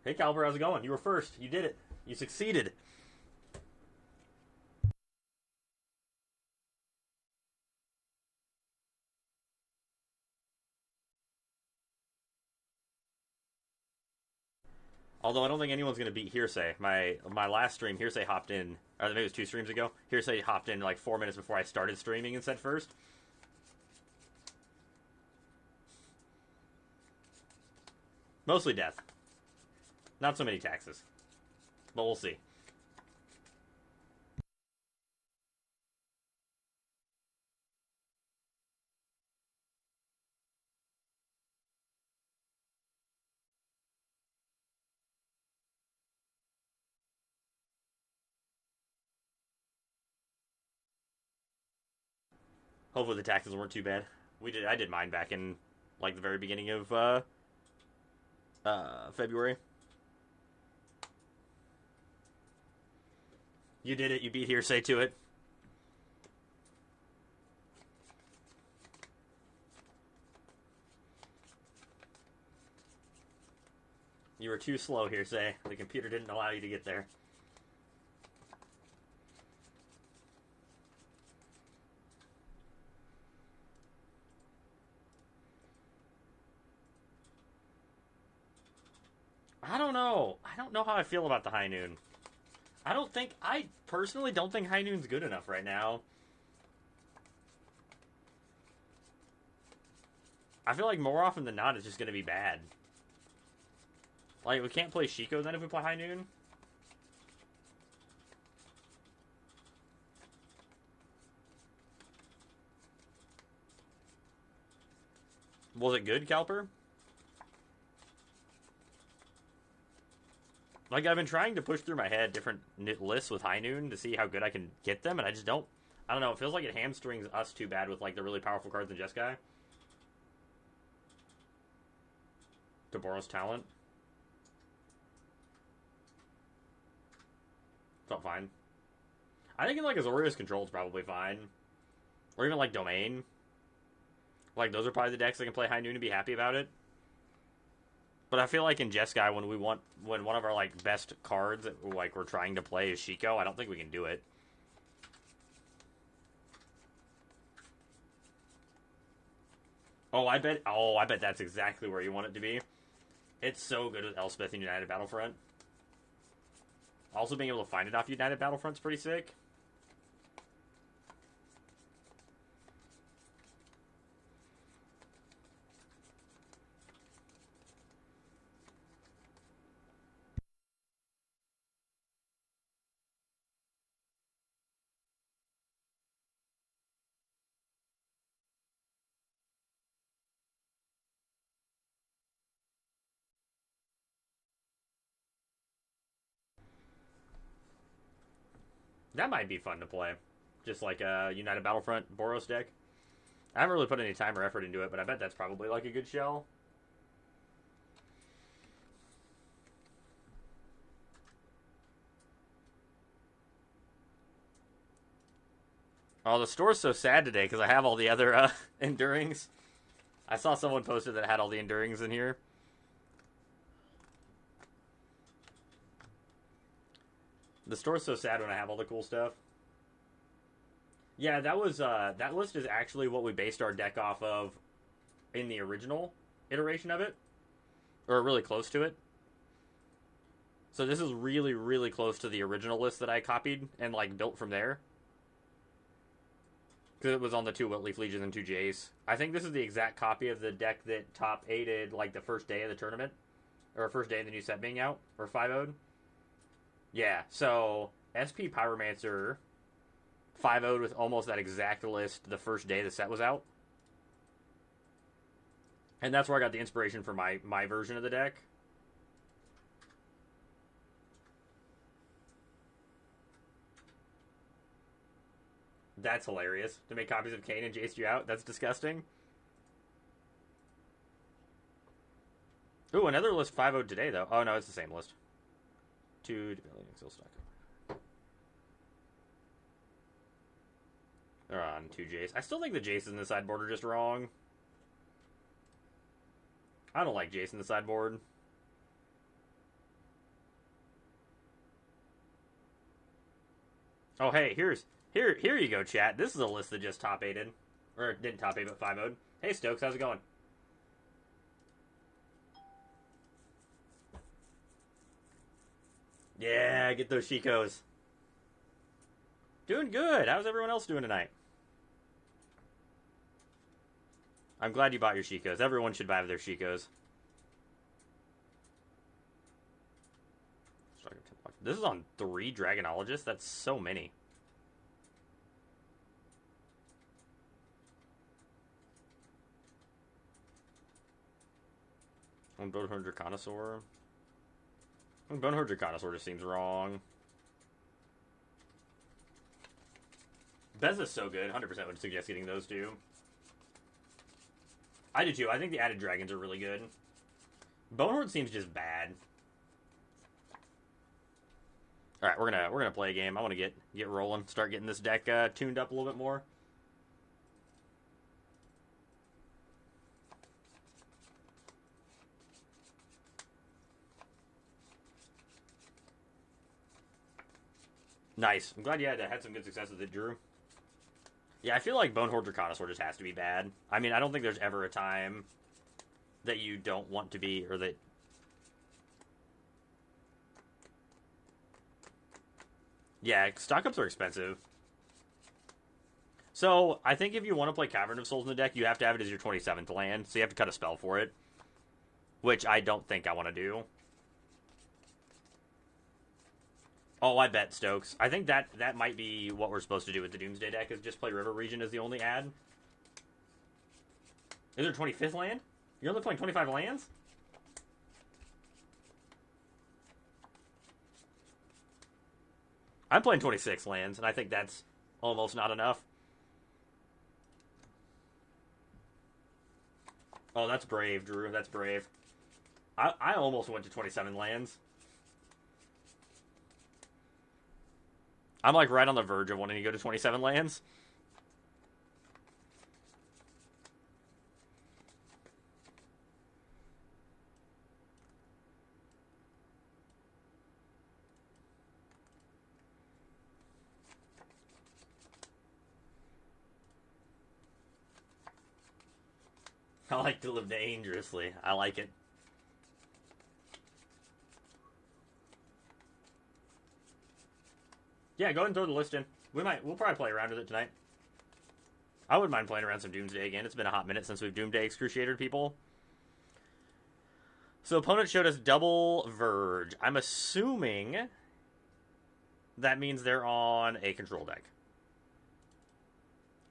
Hey, Caliber, how's it going? You were first. You did it. You succeeded. Although I don't think anyone's going to beat Hearsay. My last stream, Hearsay hopped in, or maybe it was 2 streams ago. Hearsay hopped in like 4 minutes before I started streaming and said first. Mostly death. Not so many taxes. But we'll see. Hopefully the taxes weren't too bad. I did mine back in like the very beginning of February. You did it. You beat Hearsay to it. You were too slow, Hearsay. The computer didn't allow you to get there. I don't know. I don't know how I feel about the High Noon. I personally don't think High Noon's good enough right now. I feel like more often than not, it's just going to be bad. Like, we can't play Shiko then if we play High Noon. Was it good, Calper? Like, I've been trying to push through my head different lists with High Noon to see how good I can get them, and I just don't. I don't know. It feels like it hamstrings us too bad with, like, the really powerful cards in Jeskai. To Boros talent. Felt fine. I think in, like, Azorius Control it's probably fine. Or even, like, Domain. Like, those are probably the decks that can play High Noon and be happy about it. But I feel like in Jeskai, when one of our like best cards that like we're trying to play is Shiko, I don't think we can do it. I bet that's exactly where you want it to be. It's so good with Elspeth and United Battlefront. Also being able to find it off United Battlefront's pretty sick. That might be fun to play. Just like a United Battlefront Boros deck. I haven't really put any time or effort into it, but I bet that's probably like a good shell. Oh, the store's so sad today because I have all the other endurings. I saw someone posted that had all the endurings in here. The store's so sad when I have all the cool stuff. Yeah, that list is actually what we based our deck off of in the original iteration of it, or really close to it. So this is really, really close to the original list that I copied and like built from there. Because it was on the 2 Wiltleaf Legions and 2 Jace. I think this is the exact copy of the deck that top 8'd like the first day of the tournament. Or first day of the new set being out. Or 5-0'd. Yeah, so SP Pyromancer 5-0'd with almost that exact list the first day the set was out. And that's where I got the inspiration for my version of the deck. That's hilarious. To make copies of Kane and Jace you out? That's disgusting. Ooh, another list 5-0'd today, though. Oh, no, it's the same list. 2 Debilitating Exil Stock. They're on 2 Jace. I still think the Jace in the sideboard are just wrong. I don't like Jace in the sideboard. Oh, hey, here you go, chat. This is a list that just top 8'd. Or didn't top 8, but 5-0'd. Hey, Stokes, how's it going? Yeah, get those Chicos. Doing good. How's everyone else doing tonight? I'm glad you bought your Chicos. Everyone should buy their Chicos. This is on 3 Dragonologists? That's so many. On Bonehorn Dracanosaur. Bonehorn Dracanosaur just seems wrong. Beza's so good. 100% would suggest getting those two. I do too. I think the added dragons are really good. Bonehorn seems just bad. All right, we're gonna play a game. I want to get rolling. Start getting this deck tuned up a little bit more. Nice. I'm glad you had some good success with it, Drew. Yeah, I feel like Bonehorn Dracanosaur just has to be bad. I mean, I don't think there's ever a time that you don't want to be, or that... Yeah, stock-ups are expensive. So, I think if you want to play Cavern of Souls in the deck, you have to have it as your 27th land, so you have to cut a spell for it. Which I don't think I want to do. Oh, I bet, Stokes. I think that might be what we're supposed to do with the Doomsday deck, is just play River Region as the only ad. Is there 25th land? You're only playing 25 lands? I'm playing 26 lands, and I think that's almost not enough. Oh, that's brave, Drew. That's brave. I almost went to 27 lands. I'm like right on the verge of wanting to go to 27 lands. I like to live dangerously. I like it. Yeah, go ahead and throw the list in. We'll probably play around with it tonight. I wouldn't mind playing around some Doomsday again. It's been a hot minute since we've Doomsday Excruciated people. So opponent showed us double Verge. I'm assuming that means they're on a control deck.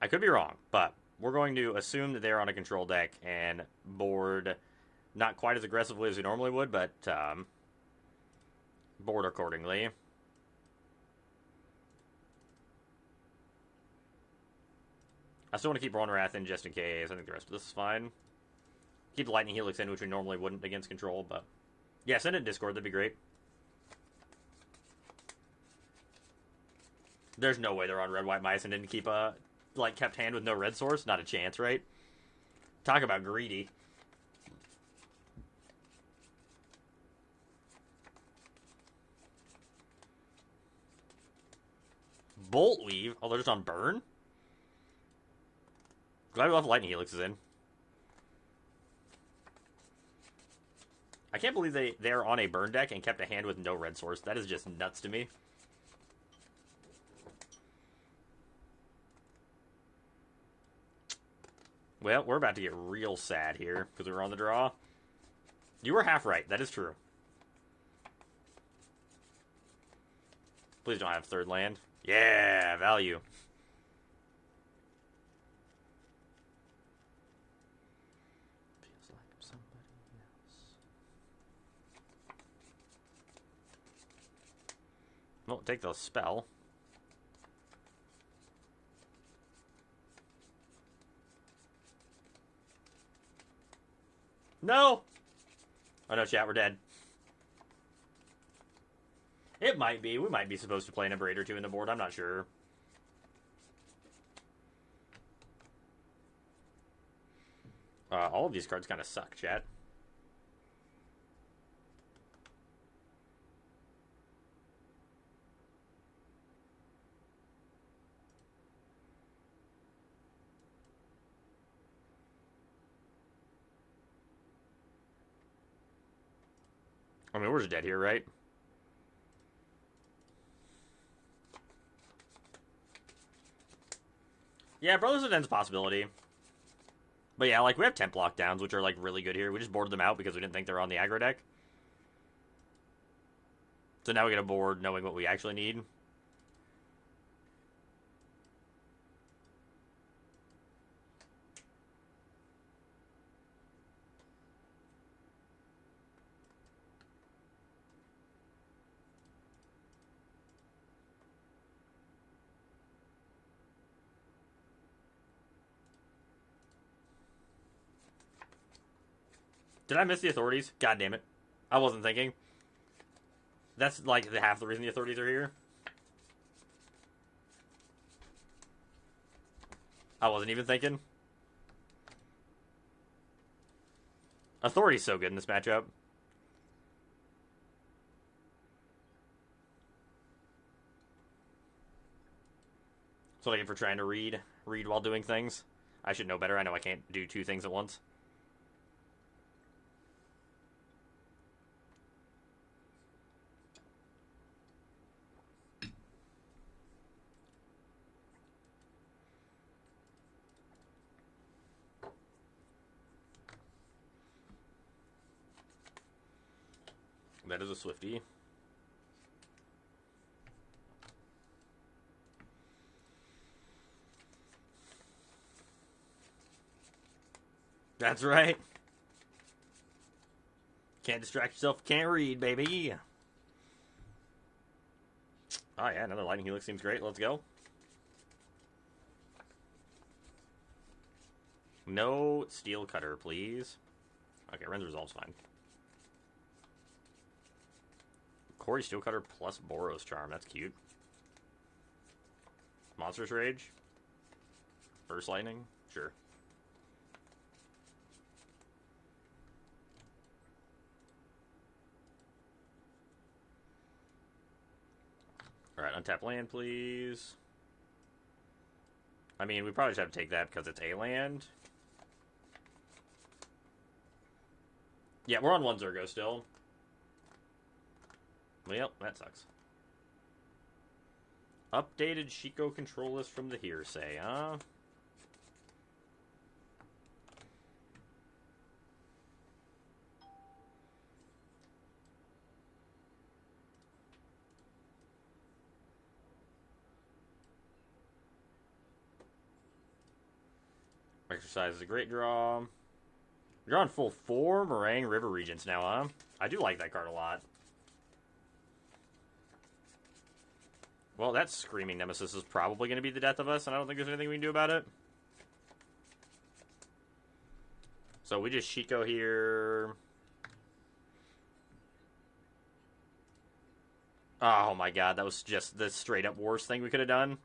I could be wrong, but we're going to assume that they're on a control deck and board not quite as aggressively as we normally would, but board accordingly. I still want to keep Rowan Wrath in just in case. I think the rest of this is fine. Keep Lightning Helix in, which we normally wouldn't against control, but... Yeah, send it in Discord, that'd be great. There's no way they're on Red White Mice and didn't keep kept hand with no red source? Not a chance, right? Talk about greedy. Bolt Weave? Oh, they're just on burn? Glad we left Lightning Helixes in. I can't believe they're on a burn deck and kept a hand with no red source. That is just nuts to me. Well, we're about to get real sad here because we were on the draw. You were half right. That is true. Please don't have third land. Yeah, value. Feels like I'm somebody else. Well, take the spell. No! Oh no, chat, we're dead. It might be. We might be supposed to play a Braid or two in the board. I'm not sure. All of these cards kind of suck, chat. I mean, we're just dead here, right? Yeah, Brothers of Den's a possibility. But yeah, like, we have temp lockdowns, which are, like, really good here. We just boarded them out because we didn't think they were on the aggro deck. So now we get a board knowing what we actually need. Did I miss the authorities? God damn it. I wasn't thinking. That's, like, half the reason the authorities are here. I wasn't even thinking. Authority's so good in this matchup. So, like, if we're trying to read while doing things, I should know better. I know I can't do two things at once. That is a Swiftie. That's right. Can't distract yourself, can't read, baby. Oh yeah, another Lightning Helix seems great. Let's go. No Steel Cutter, please. Okay, Ren's Resolve's fine. Corey Steel Cutter plus Boros Charm. That's cute. Monstrous Rage. Burst Lightning. Sure. Alright, untap land, please. I mean, we probably just have to take that because it's a land. Yeah, we're on 1 Zergo still. Well, that sucks. Updated Shiko control list from the hearsay, huh? Exercise is a great draw. We're drawing full 4 Meringue River Regents now, huh? I do like that card a lot. Well, that Screaming Nemesis is probably going to be the death of us, and I don't think there's anything we can do about it. So we just Shiko here. Oh my god, that was just the straight up worst thing we could have done.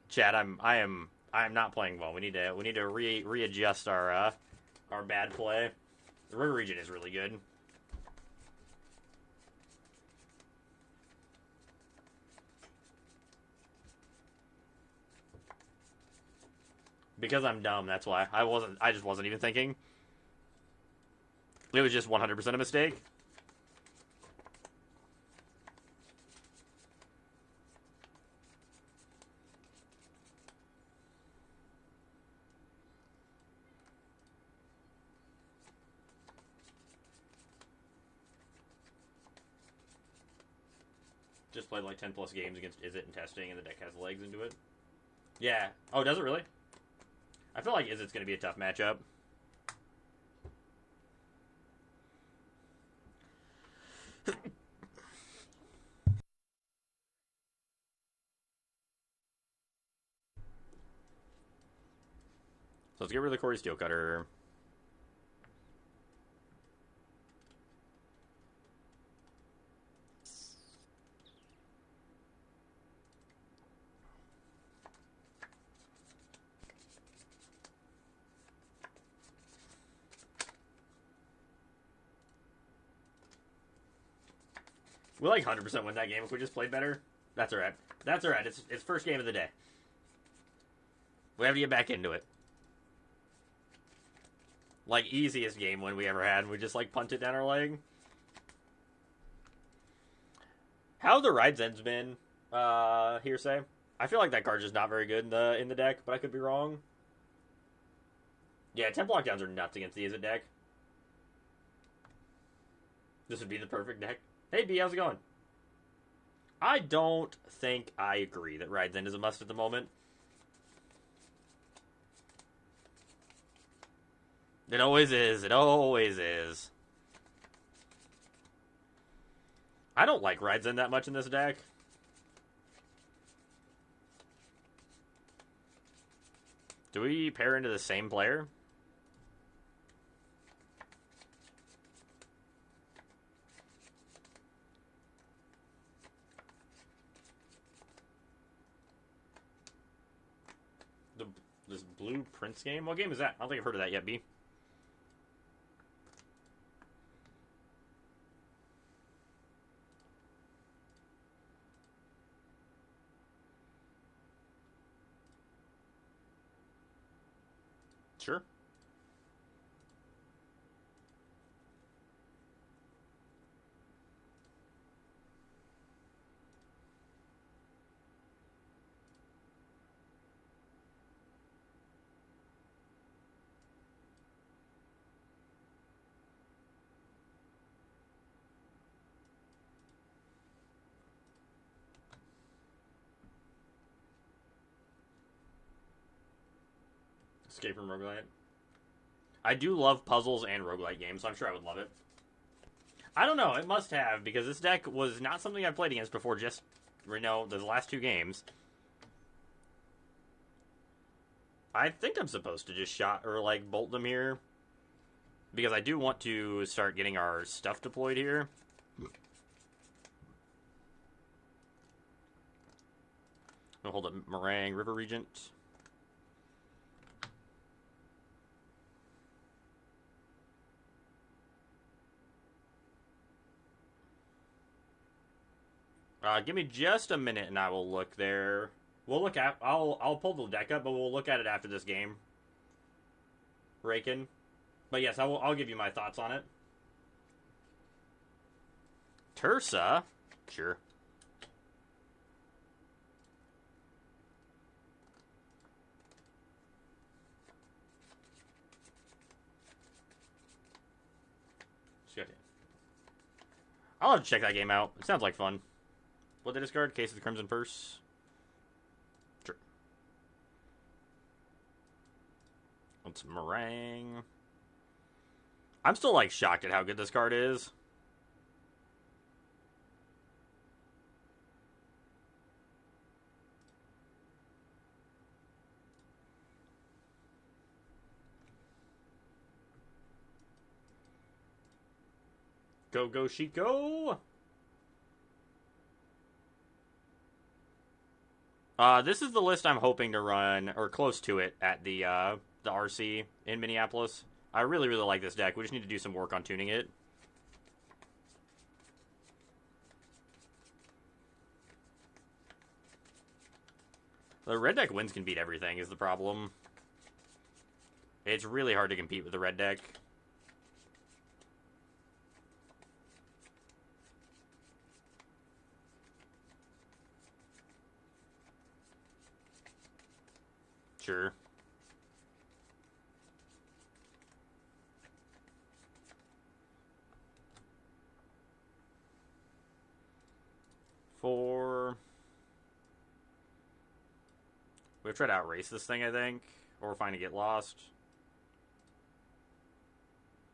Chad, I am not playing well. We need to readjust our bad play. The River Regent is really good. Because I'm dumb, that's why. I just wasn't even thinking. It was just 100% a mistake. Just played like 10 plus games against Izzet and testing, and the deck has legs into it. Yeah. Oh, does it really? I feel like Izzet's going to be a tough matchup. So let's get rid of the Corey Steel Cutter. We like 100% win that game if we just played better. That's alright. That's alright. It's first game of the day. We have to get back into it. Like, easiest game win we ever had. We just, like, punt it down our leg. How have the Rides Ends been? Hearsay. I feel like that card's just not very good in the deck, but I could be wrong. Yeah, 10 blockdowns are nuts against the Izzet deck. This would be the perfect deck. Hey, B, how's it going? I don't think I agree that Rides End is a must at the moment. It always is. It always is. I don't like Rides End that much in this deck. Do we pair into the same player? This Blue Prince game? What game is that? I don't think I've heard of that yet, B. Sure. Escape from Roguelite. I do love puzzles and roguelite games, so I'm sure I would love it. I don't know. It must have, because this deck was not something I played against before just, the last two games. I think I'm supposed to just bolt them here. Because I do want to start getting our stuff deployed here. I'll hold up Meringue, River Regent. Give me just a minute and I will look there. We'll look at. I'll pull the deck up, but we'll look at it after this game. Raken. But yes, I'll give you my thoughts on it. Tursa? Sure. I'll have to check that game out. It sounds like fun. What they discard? Case of the Crimson Purse. Sure. It's Meringue. I'm still, shocked at how good this card is. Go, go, Chico! This is the list I'm hoping to run, or close to it, at the RC in Minneapolis. I really, really like this deck. We just need to do some work on tuning it. The red deck wins can beat everything is the problem. It's really hard to compete with the red deck. Sure. We've tried to outrace this thing, I think. Or we're fine to get lost.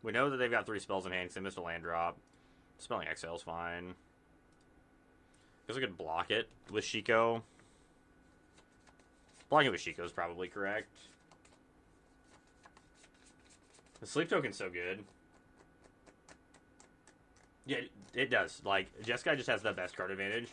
We know that they've got 3 spells in hand because they missed a land drop. Spelling Exhale's fine. Guess we could block it with Shiko. Blocking it with Shiko is probably correct. The sleep token's so good. Yeah, it does. Jeskai just has the best card advantage.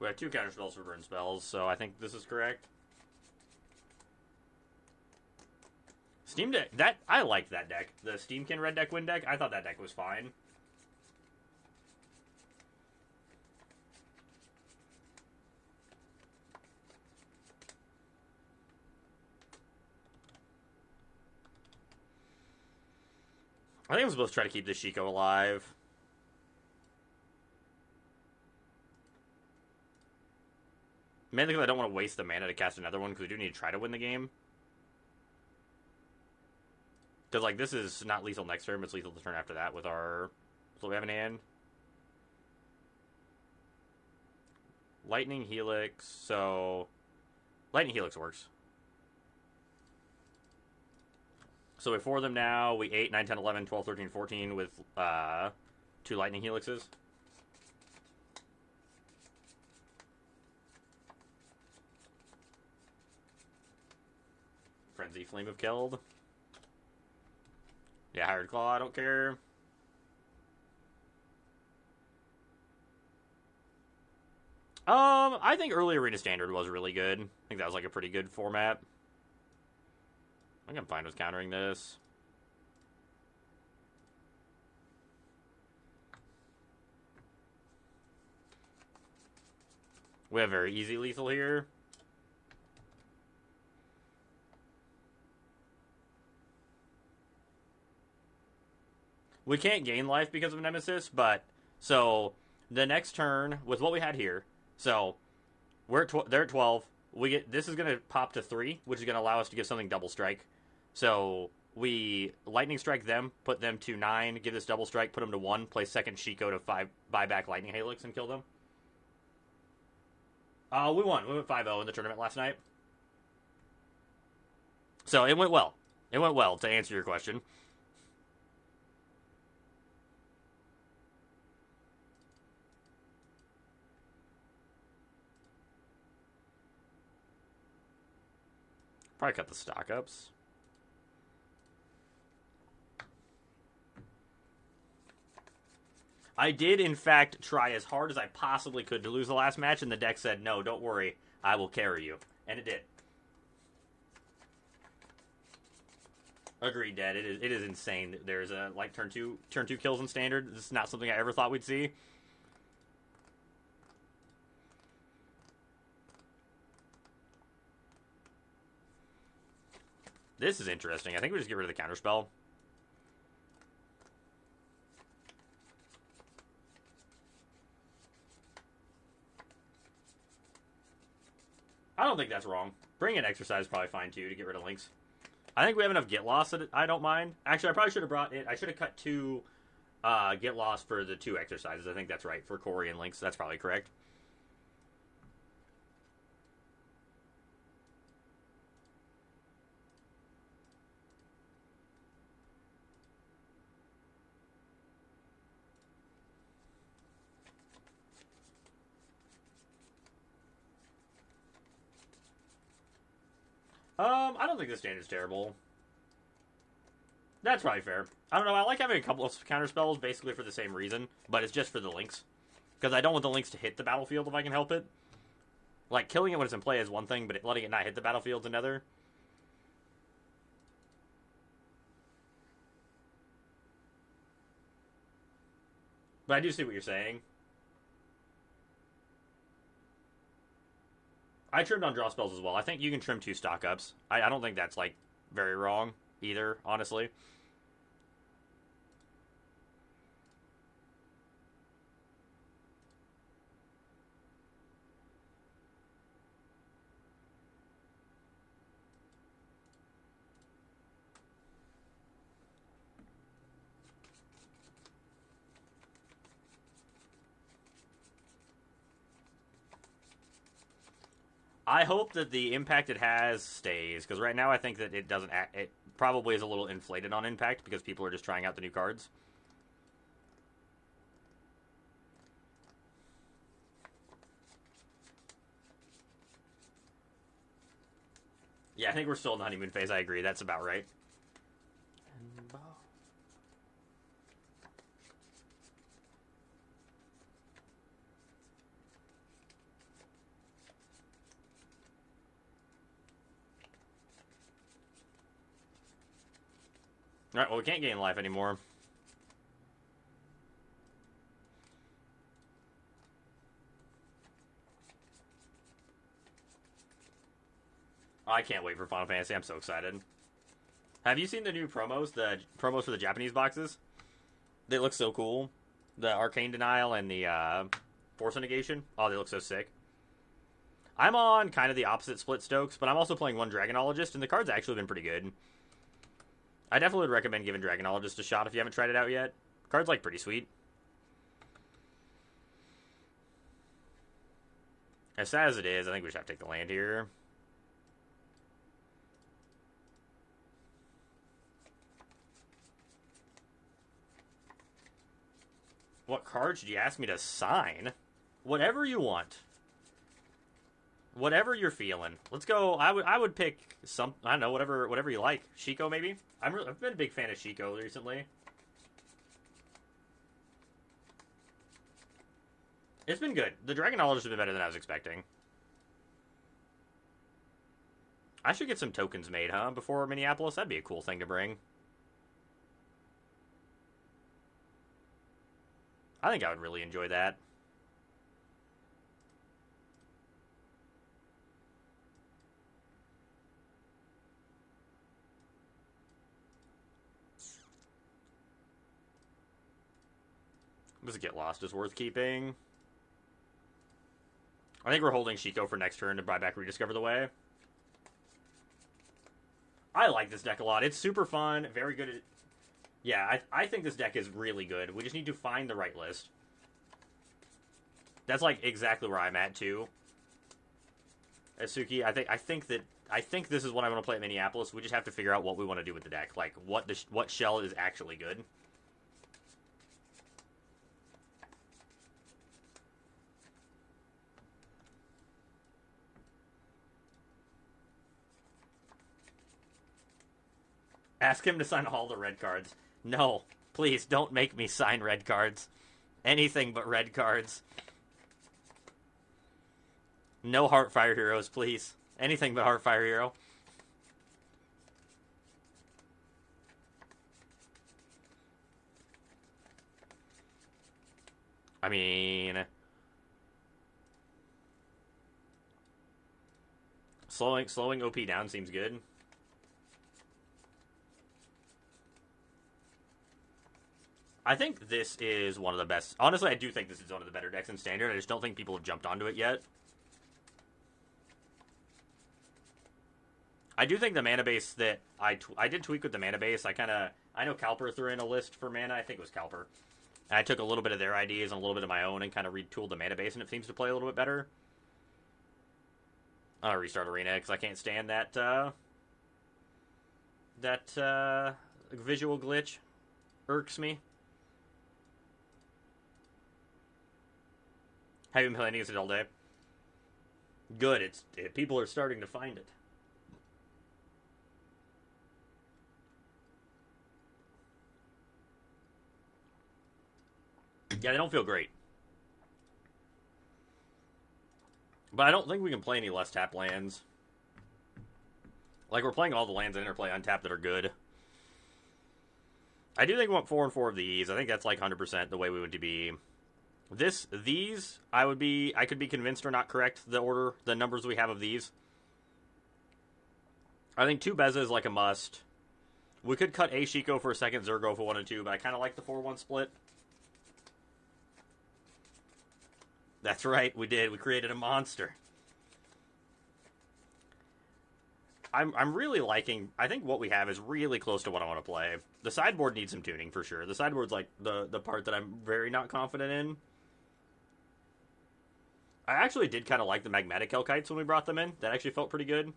We have 2 counter spells for burn spells, so I think this is correct. Steam deck, I liked that deck. The Steamkin red deck win deck, I thought that deck was fine. I think I'm supposed to try to keep this Shiko alive. Mainly because I don't want to waste the mana to cast another one, because we do need to try to win the game. Because, like, this is not lethal next turn, but it's lethal the turn after that with our... So we have an hand. Lightning Helix, so... Lightning Helix works. So we have 4 of them now. We 8, 9, 10, 11, 12, 13, 14 with 2 Lightning Helixes. Frenzy Flame of Keld. Yeah, Hired Claw, I don't care. I think early Arena Standard was really good. I think that was like a pretty good format. I think I'm fine with countering this. We have very easy lethal here. We can't gain life because of Nemesis, but... So, the next turn, with what we had here... So, they're at 12. This is going to pop to 3, which is going to allow us to give something double strike. So, we Lightning Strike them, put them to 9, give this double strike, put them to 1, play second Shiko to 5, buy back Lightning Helix and kill them. We won. We went 5-0 in the tournament last night. So, it went well. It went well, to answer your question. Probably cut the stock ups. I did, in fact, try as hard as I possibly could to lose the last match, and the deck said, no, don't worry, I will carry you. And it did. Agreed, Dad. It is insane that there's a, like, turn two kills in Standard. This is not something I ever thought we'd see. This is interesting. I think we just get rid of the counterspell. I don't think that's wrong. Bring in Exercise is probably fine, too, to get rid of links. I think we have enough Get Lost that I don't mind. Actually, I probably should have brought it. I should have cut 2 Get Lost for the 2 exercises. I think that's right, for Corey and links. That's probably correct. I don't think the Standard's terrible. That's probably fair. I don't know, I like having a couple of counter spells basically for the same reason, but it's just for the links. Because I don't want the links to hit the battlefield if I can help it. Like, killing it when it's in play is one thing, but letting it not hit the battlefield is another. But I do see what you're saying. I trimmed on draw spells as well. I think you can trim 2 stock ups. I don't think that's, like, very wrong either, honestly. I hope that the impact it has stays, because right now I think that it doesn't. It probably is a little inflated on impact because people are just trying out the new cards. Yeah, I think we're still in the honeymoon phase. I agree. That's about right. Alright, well, we can't gain life anymore. I can't wait for Final Fantasy. I'm so excited. Have you seen the new promos? The promos for the Japanese boxes? They look so cool. The Arcane Denial and the Force Negation. Oh, they look so sick. I'm on kind of the opposite split Stokes, but I'm also playing one Dragonologist, and the card's actually been pretty good. I definitely would recommend giving Dragonologist a shot if you haven't tried it out yet. The card's, like, pretty sweet. As sad as it is, I think we should have to take the land here. What cards did you ask me to sign? Whatever you want. Whatever you're feeling. Let's go. I would pick some. I don't know. Whatever you like. Shiko maybe. I've been a big fan of Shiko recently. It's been good. The Dragonologist has been better than I was expecting. I should get some tokens made, huh? Before Minneapolis. That'd be a cool thing to bring. I think I would really enjoy that. Does it get lost is worth keeping? I think we're holding Shiko for next turn to buy back Rediscover the Way. I like this deck a lot. It's super fun, very good at... Yeah, I think this deck is really good. We just need to find the right list. That's like exactly where I'm at too. Asuki, I think this is what I want to play at Minneapolis. We just have to figure out what we want to do with the deck. Like what shell is actually good. Ask him to sign all the red cards. No, please don't make me sign red cards. Anything but red cards. No Heartfire Heroes, please. Anything but Heartfire Hero. I mean... Slowing OP down seems good. I think this is one of the best... Honestly, I do think this is one of the better decks in Standard. I just don't think people have jumped onto it yet. I do think the mana base that... I did tweak with the mana base. I know Calper threw in a list for mana. I think it was Calper. And I took a little bit of their ideas and a little bit of my own and kind of retooled the mana base, and it seems to play a little bit better. I'll restart Arena because I can't stand that visual glitch. Irks me. Have you been playing against it all day? Good. People are starting to find it. Yeah, they don't feel great. But I don't think we can play any less tap lands. Like, we're playing all the lands in Interplay untapped that are good. I do think we want 4 and 4 of these. I think that's like 100% the way we would be. These, I could be convinced are not correct, the numbers we have of these. I think 2 Beza is like a must. We could cut a Shiko for a second Zergo for 1 and 2, but I kind of like the 4-1 split. That's right, we did. We created a monster. I'm really liking... I think what we have is really close to what I want to play. The sideboard needs some tuning, for sure. The sideboard's like the part that I'm very not confident in. I actually did kind of like the Magmatic Elkites when we brought them in. That actually felt pretty good.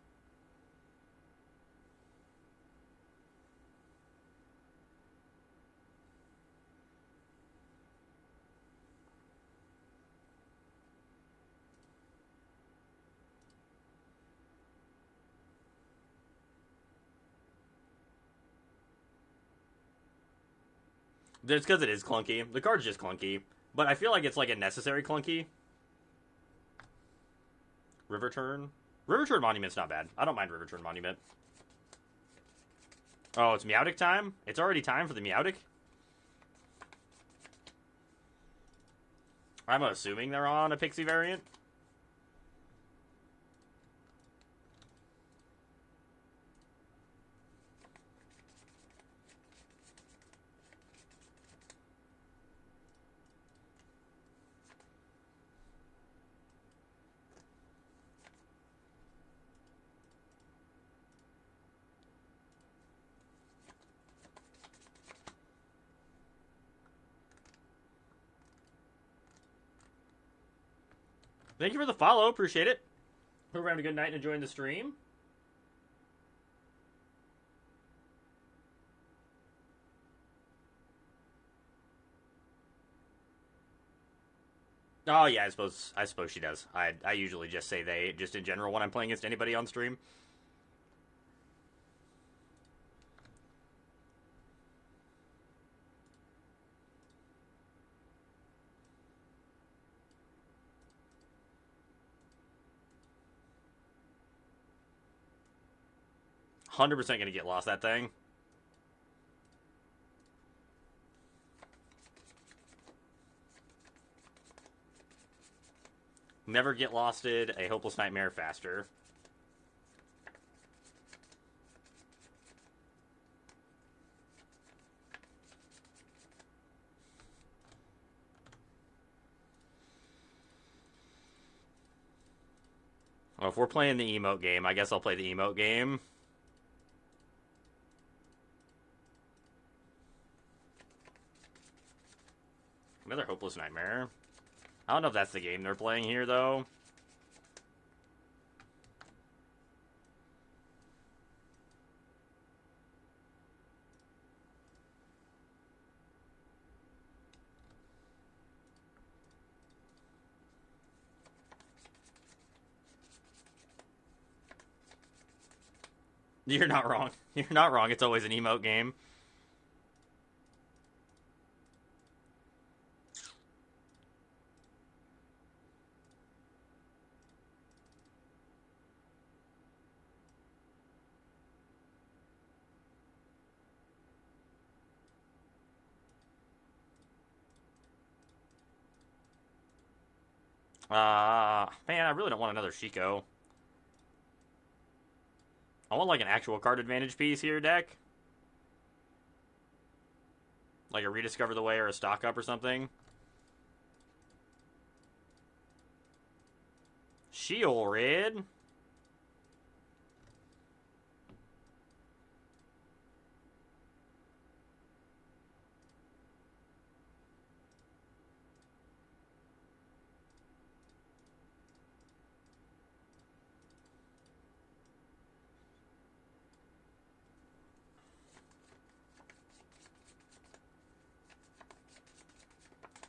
It's because it is clunky. The card's just clunky. But I feel like it's like a necessary clunky. River Turn. River Turn Monument's not bad. I don't mind River Turn Monument. Oh, it's Meowdic time? It's already time for the Meowdic? I'm assuming they're on a Pixie variant. Thank you for the follow. Appreciate it. Hope you're having a good night and enjoying the stream. Oh yeah, I suppose she does. I usually just say they, just in general when I'm playing against anybody on stream. $100% gonna get lost that thing. Never get losted. A hopeless nightmare faster. Well, if we're playing the emote game, I guess I'll play the emote game. Another hopeless nightmare. I don't know if that's the game they're playing here, though. You're not wrong. You're not wrong. It's always an emote game. Man, I really don't want another Shiko. I want, like, an actual card advantage piece here, deck. Like a Rediscover the Way or a Stock Up or something. Sheol Red.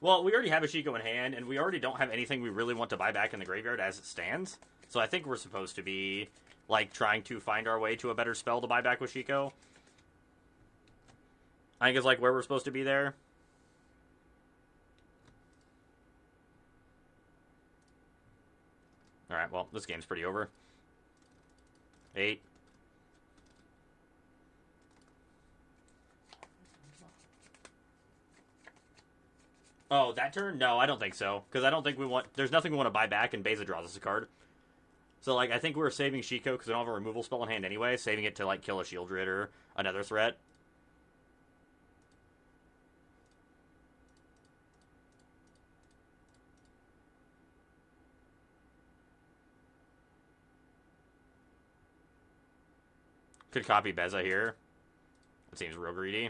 Well, we already have a Shiko in hand, and we already don't have anything we really want to buy back in the graveyard as it stands. So I think we're supposed to be, like, trying to find our way to a better spell to buy back with Shiko. I think it's, like, where we're supposed to be there. Alright, well, this game's pretty over. 8. Oh, that turn? No, I don't think so. Because I don't think we want... There's nothing we want to buy back, and Beza draws us a card. So, like, I think we're saving Shiko because we don't have a removal spell in hand anyway. Saving it to, like, kill a Shieldred or another threat. Could copy Beza here. It seems real greedy.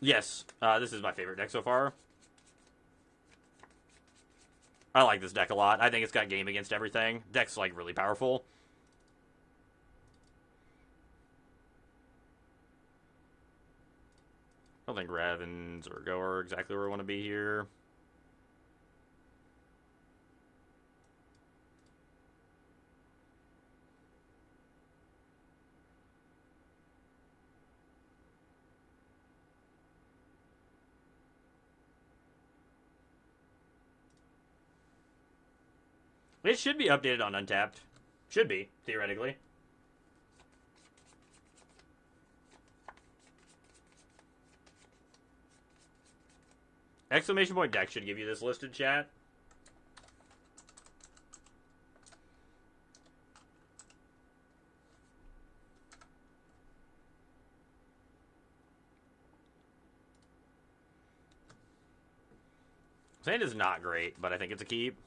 Yes, this is my favorite deck so far. I like this deck a lot. I think it's got game against everything. Deck's, like, really powerful. I don't think Rev and Zergo are exactly where we want to be here. It should be updated on Untapped. Should be, theoretically. Exclamation point deck should give you this listed, chat. Sand is not great, but I think it's a keep.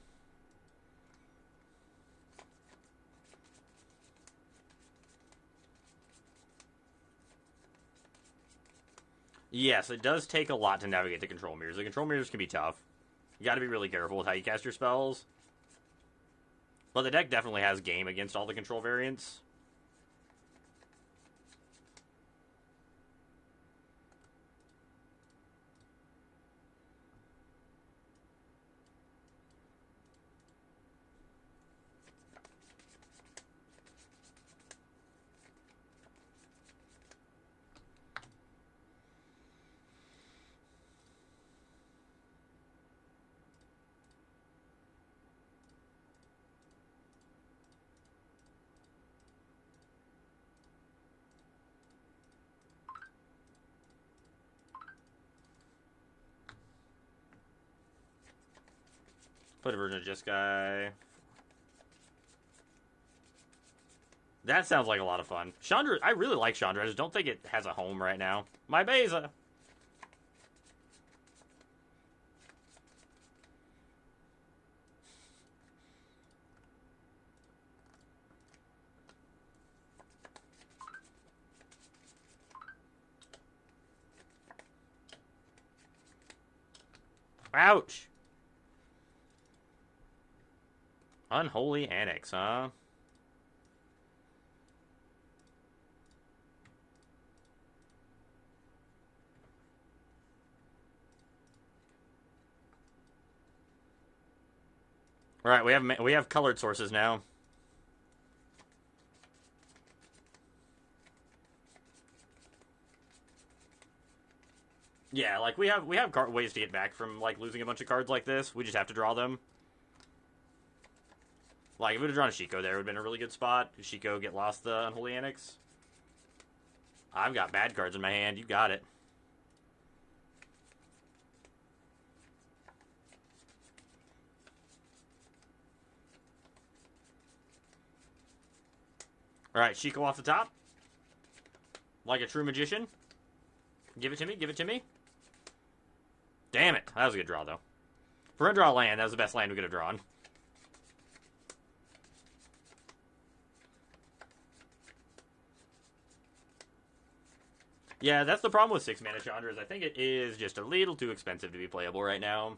Yes, it does take a lot to navigate the control mirrors. The control mirrors can be tough. You gotta be really careful with how you cast your spells. But the deck definitely has game against all the control variants. Put a version of Just Guy. That sounds like a lot of fun. Chandra, I really like Chandra. I just don't think it has a home right now. My Beza. Ouch. Unholy Annex, huh? All right, we have colored sources now. Yeah, like we have ways to get back from like losing a bunch of cards like this. We just have to draw them. Like if we would have drawn a Shiko there, it would have been a really good spot. Shiko get lost the Unholy Annex. I've got bad cards in my hand. You got it. All right, Shiko off the top. Like a true magician. Give it to me. Give it to me. Damn it. That was a good draw, though. If we're going to draw a land, that was the best land we could have drawn. Yeah, that's the problem with 6-mana Chandra, is I think it is just a little too expensive to be playable right now.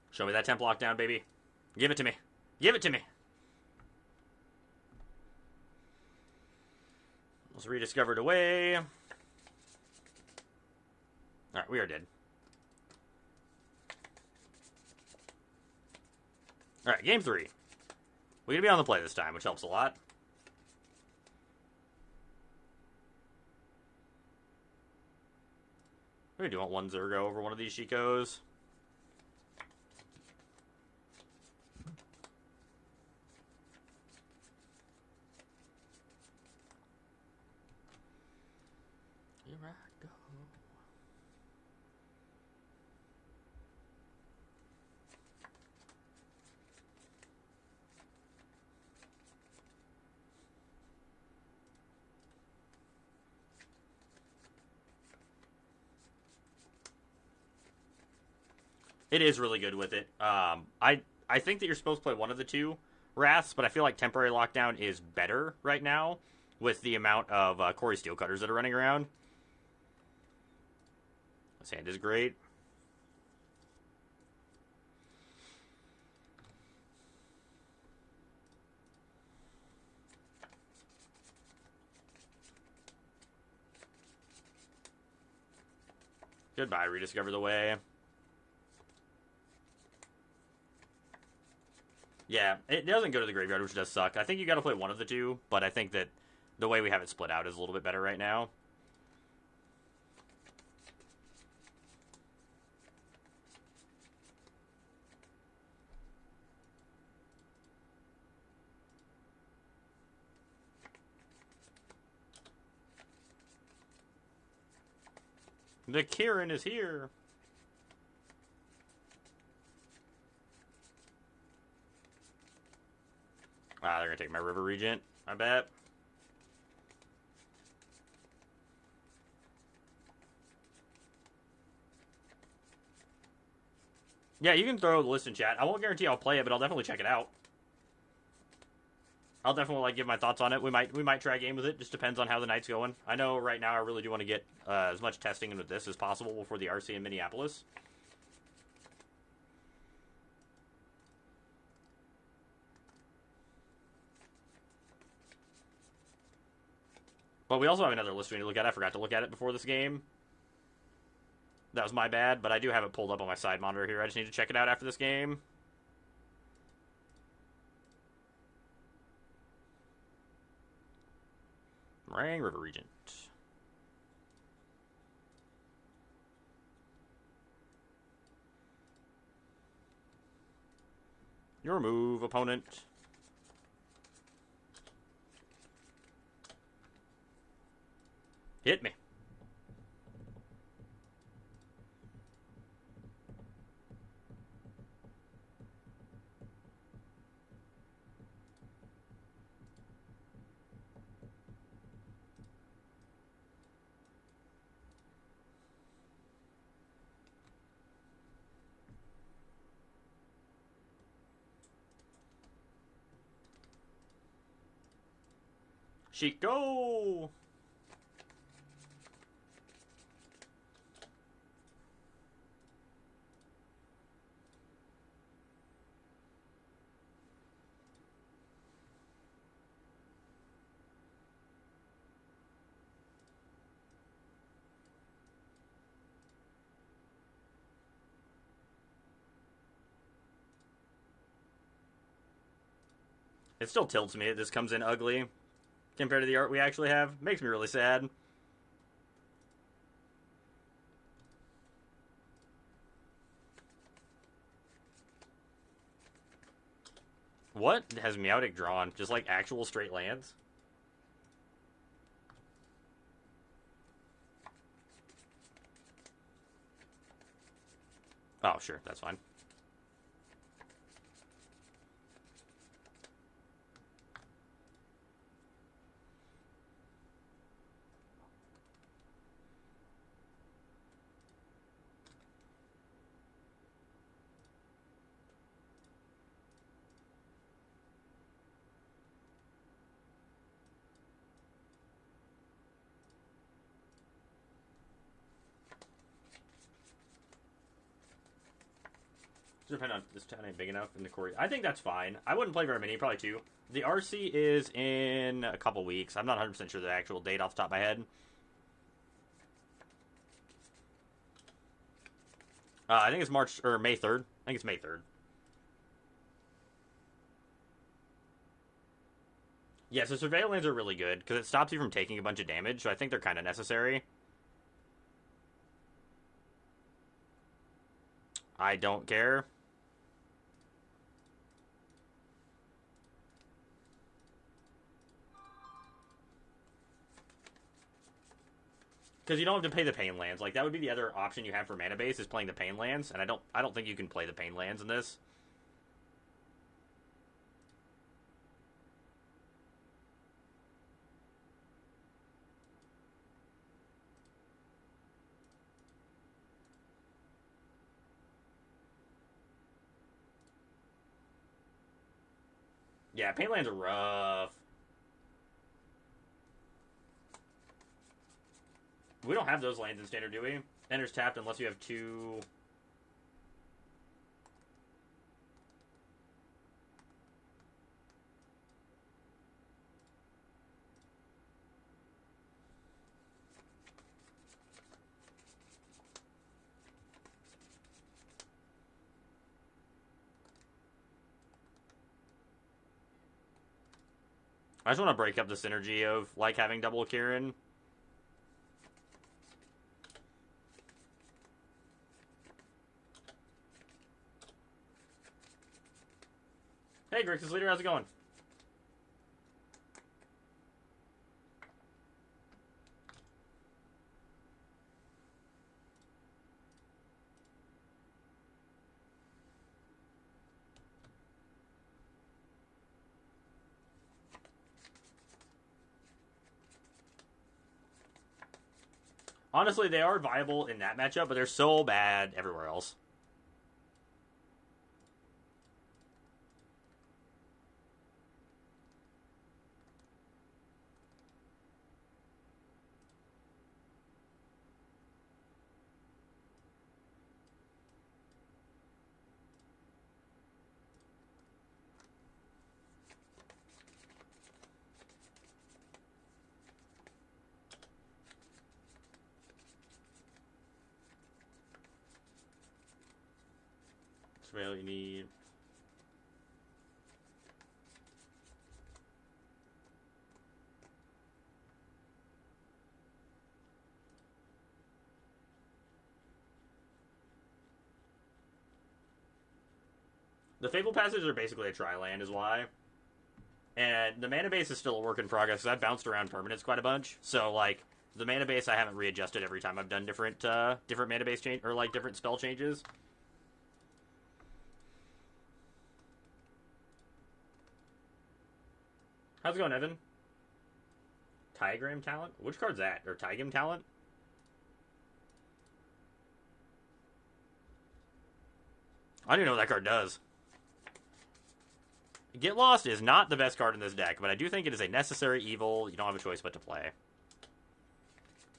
Show me that temp lockdown, baby. Give it to me. Give it to me. Let's rediscover it away. Alright, we are dead. Alright, game 3. We're going to be on the play this time, which helps a lot. We do want one Zergo over one of these Shikos. Here I go. It is really good with it. I think that you're supposed to play one of the two Wraths, but I feel like Temporary Lockdown is better right now with the amount of Corey Steelcutters that are running around. This hand is great. Goodbye, Rediscover the Way. Yeah, it doesn't go to the graveyard, which does suck. I think you gotta play one of the two, but I think that the way we have it split out is a little bit better right now. The Kieran is here. Ah, they're gonna take my River Regent, I bet. Yeah, you can throw the list in chat. I won't guarantee I'll play it, but I'll definitely check it out. I'll definitely give my thoughts on it. We might try a game with it. Just depends on how the night's going. I know right now I really do want to get as much testing in with this as possible before the RC in Minneapolis. But we also have another list we need to look at. I forgot to look at it before this game. That was my bad, but I do have it pulled up on my side monitor here. I just need to check it out after this game. Rang River Regent. Your move, opponent. Hit me. Chico! It still tilts me. This comes in ugly compared to the art we actually have. Makes me really sad. What has Meowdic drawn? Just like actual straight lands? Oh, sure, that's fine. Depending on this town ain't big enough in the Corey. I think that's fine. I wouldn't play very many, probably two. The RC is in a couple weeks. I'm not 100% sure the actual date off the top of my head. I think it's March or May 3rd. I think it's May 3rd. Yeah, so surveil lands are really good because it stops you from taking a bunch of damage, so I think they're kind of necessary. I don't care. Because you don't have to pay the pain lands. Like, that would be the other option you have for mana base is playing the pain lands, and I don't think you can play the pain lands in this. Yeah, pain lands are rough. We don't have those lands in standard, do we? Enters tapped unless you have two. I just want to break up the synergy of, like, having double Kieran. Hey, Grixis Leader, how's it going? Honestly, they are viable in that matchup, but they're so bad everywhere else. That's what you need. The Fable passages are basically a tri-land is why. And the mana base is still a work in progress, because I've bounced around permanents quite a bunch. So, like, the mana base I haven't readjusted every time I've done different mana base change, or, like, different spell changes. How's it going, Evan? Tygram Talent? Which card's that? Or Tygam Talent? I don't even know what that card does. Get Lost is not the best card in this deck, but I do think it is a necessary evil you don't have a choice but to play.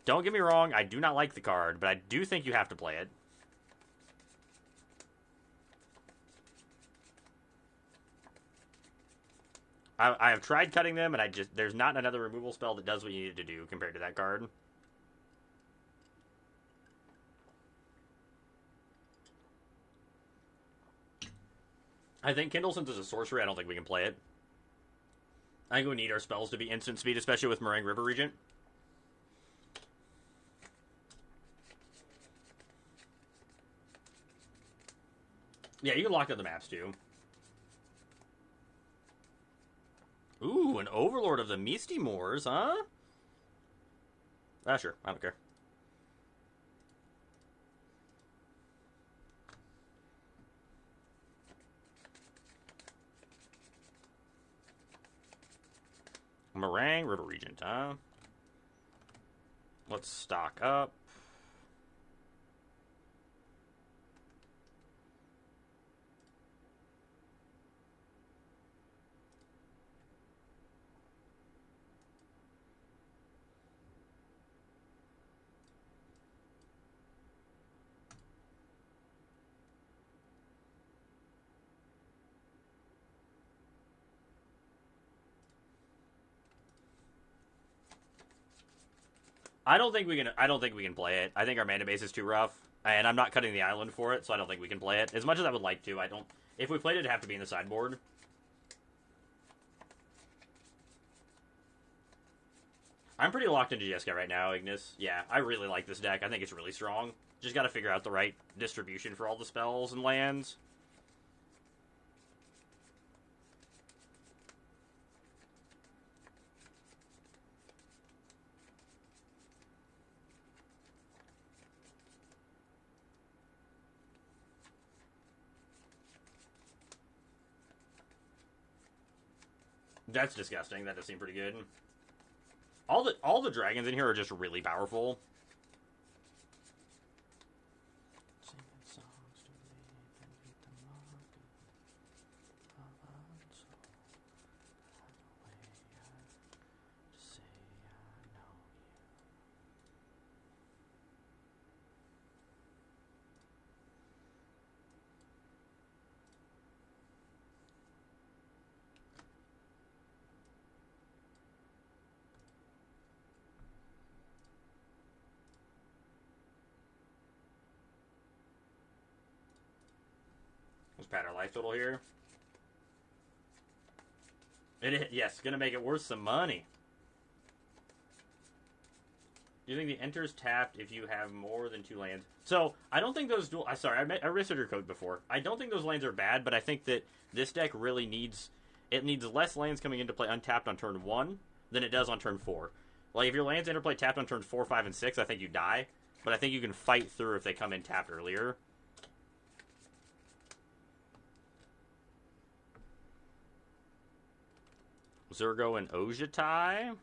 Don't get me wrong, I do not like the card, but I do think you have to play it. I have tried cutting them, and there's not another removal spell that does what you need it to do compared to that card. I think Kindle, since it's a sorcery, I don't think we can play it. I think we need our spells to be instant speed, especially with Meringue River Regent. Yeah, you can lock up the maps, too. Ooh, an Overlord of the Misty Moors, huh? Ah, sure. I don't care. Meringue River Regent, huh? Let's stock up. I don't think we can play it. I think our mana base is too rough, and I'm not cutting the island for it, so I don't think we can play it. As much as I would like to, I don't. If we played it, it'd have to be in the sideboard. I'm pretty locked into Jessica right now, Ignis. Yeah, I really like this deck. I think it's really strong. Just got to figure out the right distribution for all the spells and lands. That's disgusting. That does seem pretty good. All the dragons in here are just really powerful. Let's pad our life total here. Yes, gonna make it worth some money. Do you think the enter's tapped if you have more than 2 lands? So, I don't think those dual... Sorry, I read your code before. I don't think those lands are bad, but I think that this deck really needs... It needs less lands coming into play untapped on turn 1 than it does on turn 4. Like, if your lands interplay tapped on turns 4, 5, and 6, I think you die. But I think you can fight through if they come in tapped earlier. Zurgo and Ojatai.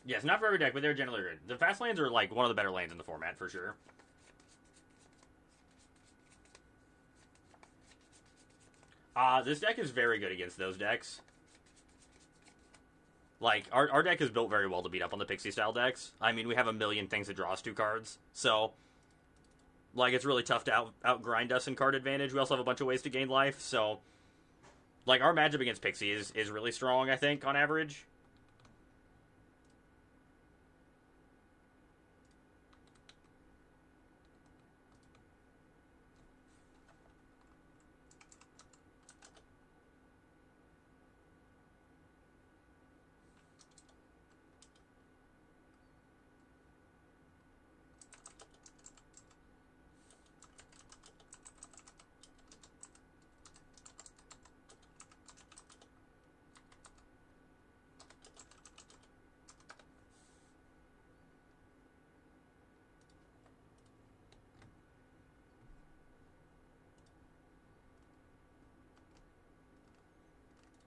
Yes, not for every deck, but they're generally good. The fast lands are like one of the better lands in the format for sure. This deck is very good against those decks. Like, our deck is built very well to beat up on the Pixie-style decks. I mean, we have a million things to draw us 2 cards. So, like, it's really tough to outgrind us in card advantage. We also have a bunch of ways to gain life. So, like, our matchup against Pixie is really strong, I think, on average.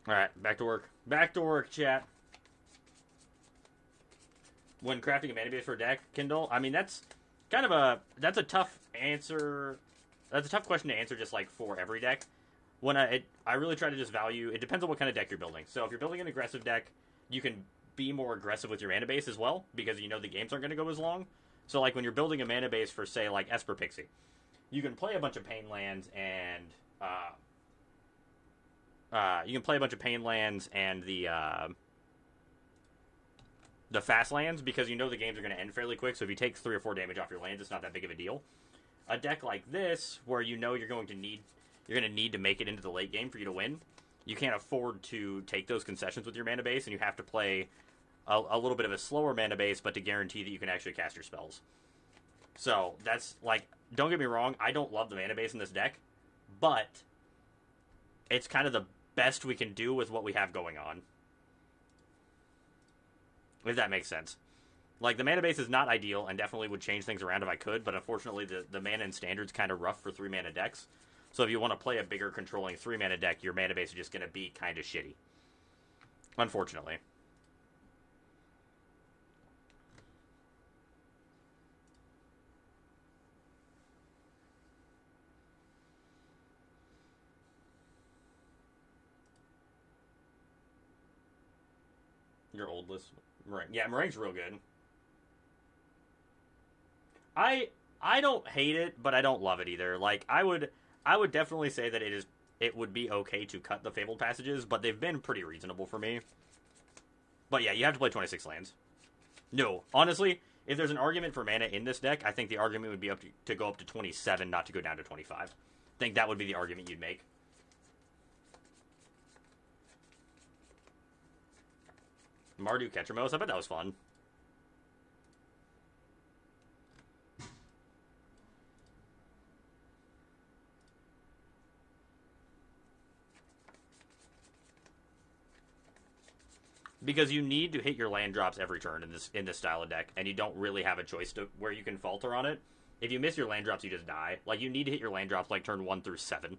Alright, back to work. Back to work, chat. When crafting a mana base for a deck, Kindle, I mean, that's kind of that's a tough answer. That's a tough question to answer just, like, for every deck. When I really try to just value, it depends on what kind of deck you're building. So if you're building an aggressive deck, you can be more aggressive with your mana base as well, because you know the games aren't going to go as long. So, like, when you're building a mana base for, say, like, Esper Pixie, you can play a bunch of pain lands and, the fast lands, because you know the games are going to end fairly quick, so if you take 3 or 4 damage off your lands, it's not that big of a deal. A deck like this, where you know you're going to need to make it into the late game for you to win, you can't afford to take those concessions with your mana base, and you have to play a little bit of a slower mana base, but to guarantee that you can actually cast your spells. So, that's, like, don't get me wrong, I don't love the mana base in this deck, but it's kind of the best we can do with what we have going on. If that makes sense. Like, the mana base is not ideal, and definitely would change things around if I could, but unfortunately the mana in Standard's kind of rough for 3-mana decks. So if you want to play a bigger controlling 3-mana deck, your mana base is just going to be kind of shitty. Unfortunately. Your old list. Meringue. Yeah, Meringue's real good. I don't hate it, but I don't love it either. Like, I would definitely say that it would be okay to cut the Fabled Passages, but they've been pretty reasonable for me. But yeah, you have to play 26 lands. No, honestly, if there's an argument for mana in this deck, I think the argument would be to go up to 27, not to go down to 25. I think that would be the argument you'd make. Mardu Ketramos, I bet that was fun. Because you need to hit your land drops every turn in this style of deck, and you don't really have a choice to where you can falter on it. If you miss your land drops, you just die. Like, you need to hit your land drops like turn 1 through 7